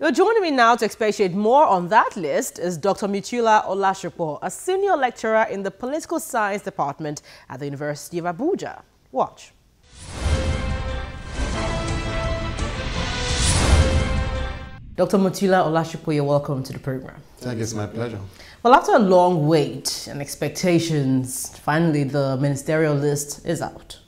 Well, joining me now to expatiate more on that list is Dr. Mutuila Olashopo, a senior lecturer in the Political Science Department at the University of Abuja. Watch. Dr. Mutuila Olashopo, you're welcome to the program. Thank you, it's my pleasure. Well, after a long wait and expectations, finally the ministerial list is out.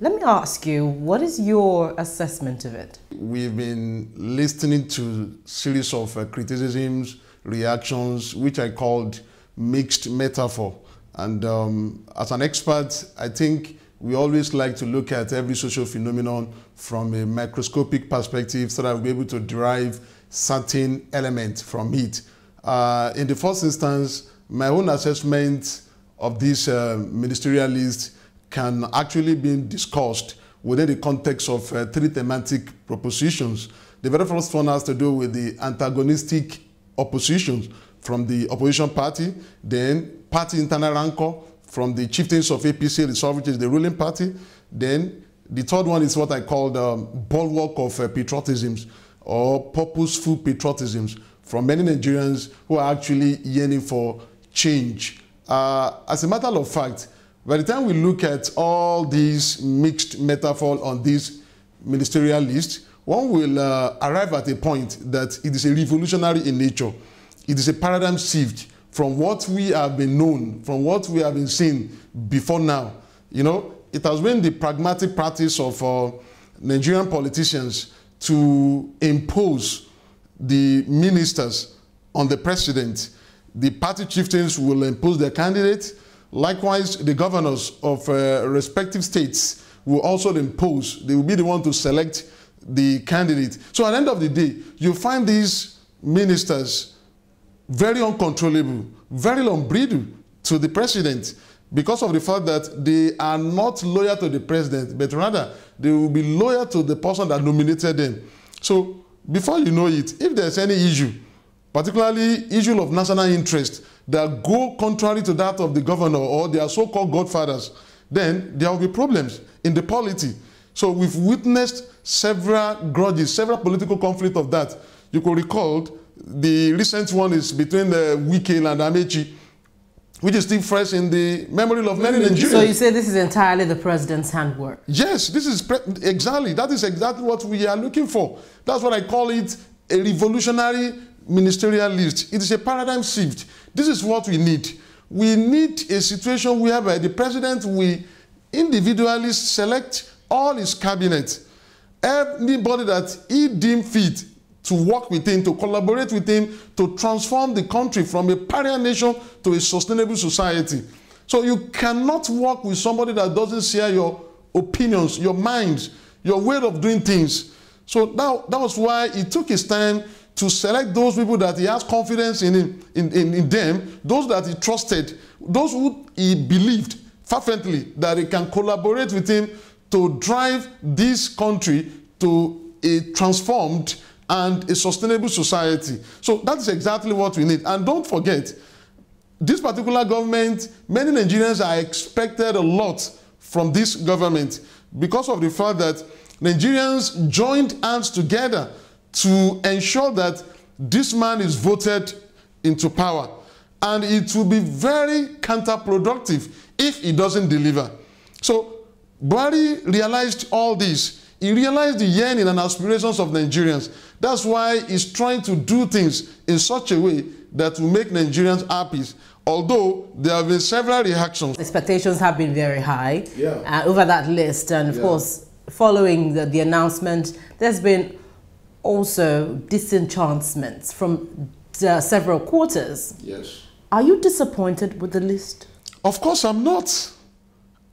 Let me ask you, what is your assessment of it? We've been listening to a series of criticisms, reactions, which I called mixed metaphor. And as an expert, I think we always like to look at every social phenomenon from a microscopic perspective so that we'll be able to derive certain elements from it. In the first instance, my own assessment of this ministerial list can actually be discussed within the context of three thematic propositions. The very first one has to do with the antagonistic oppositions from the opposition party, then party internal rancor from the chieftains of APC, which is the ruling party. Then the third one is what I call the bulwark of patriotisms or purposeful patriotisms from many Nigerians who are actually yearning for change. As a matter of fact, by the time we look at all these mixed metaphors on this ministerial list, one will arrive at a point that it is a revolutionary in nature. It is a paradigm shift from what we have been known, from what we have been seeing before now. You know, it has been the pragmatic practice of Nigerian politicians to impose the ministers on the president. The party chieftains will impose their candidates. Likewise, the governors of respective states will also impose. They will be the one to select the candidate. So at the end of the day, you find these ministers very uncontrollable, very unbridled to the president because of the fact that they are not loyal to the president, but rather they will be loyal to the person that nominated them. So before you know it, if there's any issue, particularly issue of national interest, that go contrary to that of the governor or their so-called godfathers, then there will be problems in the polity. So we've witnessed several grudges, several political conflicts of that. You could recall the recent one is between the Wike and Amechi, which is still fresh in the memory of many Nigerians. So you say this is entirely the president's handwork? Yes, this is exactly. That is exactly what we are looking for. That's what I call it, a revolutionary ministerial list. It is a paradigm shift. This is what we need. We need a situation whereby the president will individually select all his cabinet, anybody that he deemed fit to work with him, to collaborate with him, to transform the country from a pariah nation to a sustainable society. So you cannot work with somebody that doesn't share your opinions, your minds, your way of doing things. So that was why it took his time to select those people that he has confidence in them, those that he trusted, those who he believed fervently that he can collaborate with him to drive this country to a transformed and a sustainable society. So that's exactly what we need. And don't forget, this particular government, many Nigerians are expected a lot from this government because of the fact that Nigerians joined hands together to ensure that this man is voted into power. And it will be very counterproductive if he doesn't deliver. So Buhari realized all this. He realized the yearning and aspirations of Nigerians. That's why he's trying to do things in such a way that will make Nigerians happy. Although there have been several reactions. Expectations have been very high over that list. And of course, following the announcement, there's been also disenchantments from several quarters. Yes. Are you disappointed with the list? Of course I'm not.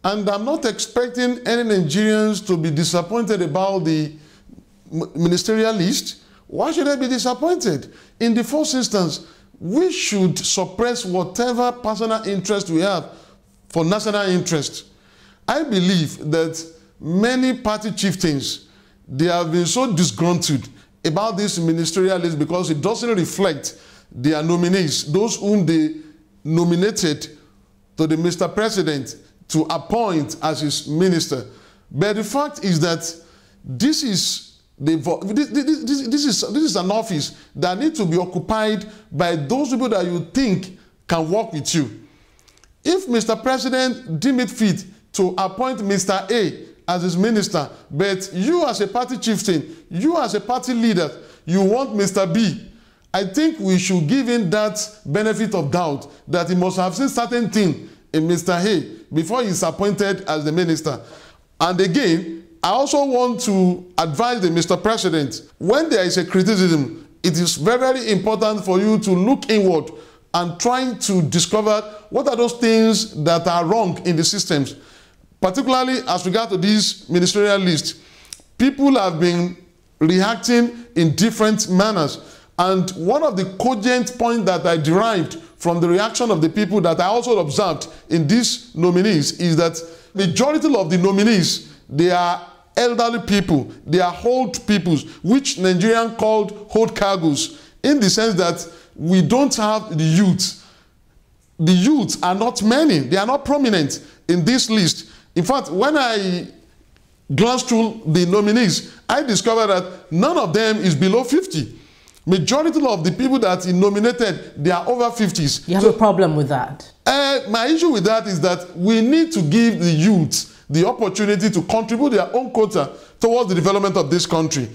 And I'm not expecting any Nigerians to be disappointed about the ministerial list. Why should I be disappointed? In the first instance, we should suppress whatever personal interest we have for national interest. I believe that many party chieftains, they have been so disgruntled about this ministerial list because it doesn't reflect their nominees, those whom they nominated to the Mr. President to appoint as his minister. But the fact is that this is This is an office that needs to be occupied by those people that you think can work with you. If Mr. President deem it fit to appoint Mr. A as his minister, but you as a party chieftain, you as a party leader, you want Mr. B, I think we should give him that benefit of doubt that he must have seen certain thing in Mr. A before he is appointed as the minister. And again, I also want to advise the Mr. President, when there is a criticism, it is very, very important for you to look inward and trying to discover what are those things that are wrong in the systems. Particularly as regard to this ministerial list, people have been reacting in different manners. And one of the cogent points that I derived from the reaction of the people that I also observed in these nominees is that majority of the nominees, they are elderly people, they are old peoples, which Nigerian called old cargoes, in the sense that we don't have the youth. The youth are not many, they are not prominent in this list. In fact, when I glanced through the nominees, I discovered that none of them is below 50. Majority of the people that he nominated, they are over 50s. You have a problem with that? My issue with that is that we need to give the youth the opportunity to contribute their own quota towards the development of this country.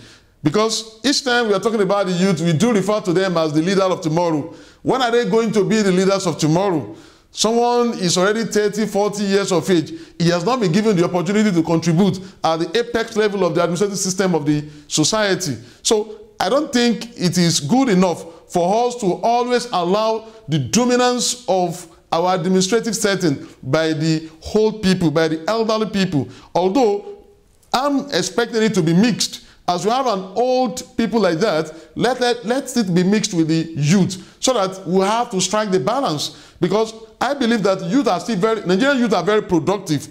Because each time we are talking about the youth, we do refer to them as the leader of tomorrow. When are they going to be the leaders of tomorrow? Someone is already 30, 40 years of age. He has not been given the opportunity to contribute at the apex level of the administrative system of the society. So I don't think it is good enough for us to always allow the dominance of our administrative setting by the old people, by the elderly people. Although I'm expecting it to be mixed. As we have an old people like that, let it be mixed with the youth, so that we have to strike the balance. Because I believe that youth are still Nigerian youth are very productive.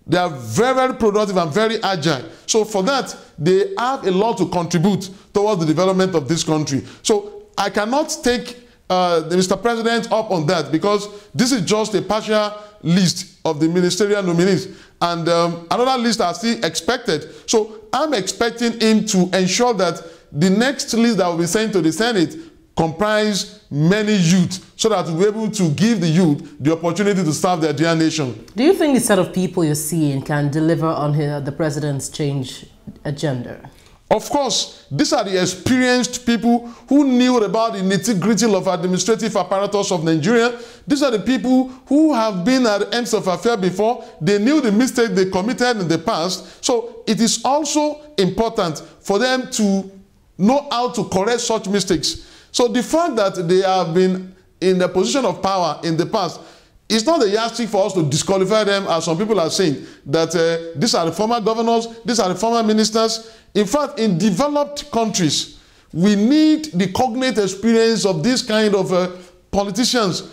They are very, very productive and very agile. So for that, they have a lot to contribute towards the development of this country. So I cannot take Mr. President up on that, because this is just a partial list of the ministerial nominees. And another list are still expected. So I'm expecting him to ensure that the next list that will be sent to the Senate comprise many youth, so that we'll be able to give the youth the opportunity to serve their dear nation. Do you think the set of people you're seeing can deliver on the president's change agenda? Of course, these are the experienced people who knew about the nitty-gritty of administrative apparatus of Nigeria. These are the people who have been at the ends of affair before. They knew the mistake they committed in the past. So it is also important for them to know how to correct such mistakes. So the fact that they have been in the position of power in the past, it's not a yardstick for us to disqualify them, as some people are saying, that these are the former governors, these are the former ministers. In fact, in developed countries, we need the cognate experience of this kind of politicians,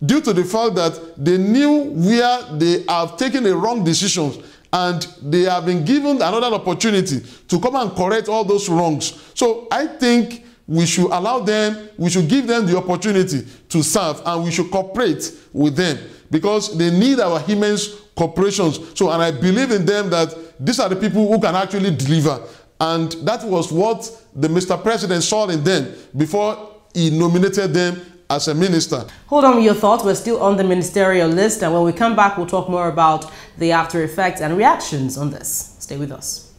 due to the fact that they knew where they have taken the wrong decisions, and they have been given another opportunity to come and correct all those wrongs. So I think we should allow them, we should give them the opportunity to serve, and we should cooperate with them, because they need our immense cooperations. So, and I believe in them that these are the people who can actually deliver. And that was what the Mr. President saw in them before he nominated them as a minister. Hold on with your thoughts. We're still on the ministerial list, and when we come back, we'll talk more about the after effects and reactions on this. Stay with us.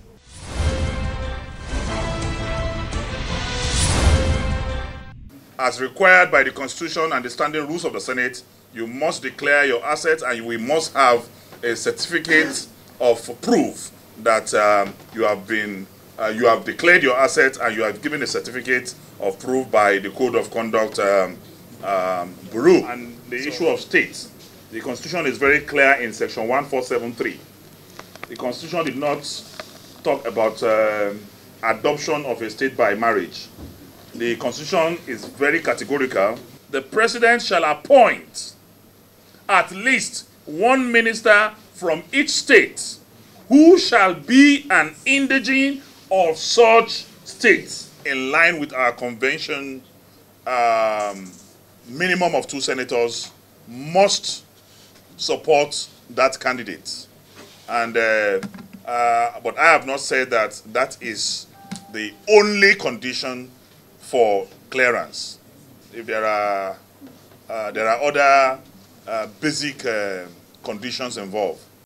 As required by the Constitution and the standing rules of the Senate, you must declare your assets, and we must have a certificate of proof that you have declared your assets, and you have given a certificate of proof by the Code of Conduct Bureau. And the issue of states, the Constitution is very clear in Section 1473. The Constitution did not talk about adoption of a state by marriage. The Constitution is very categorical. The President shall appoint at least one minister from each state who shall be an indigene of such states. In line with our convention, minimum of 2 senators must support that candidate. And but I have not said that that is the only condition for clearance. If there are other basic conditions involved.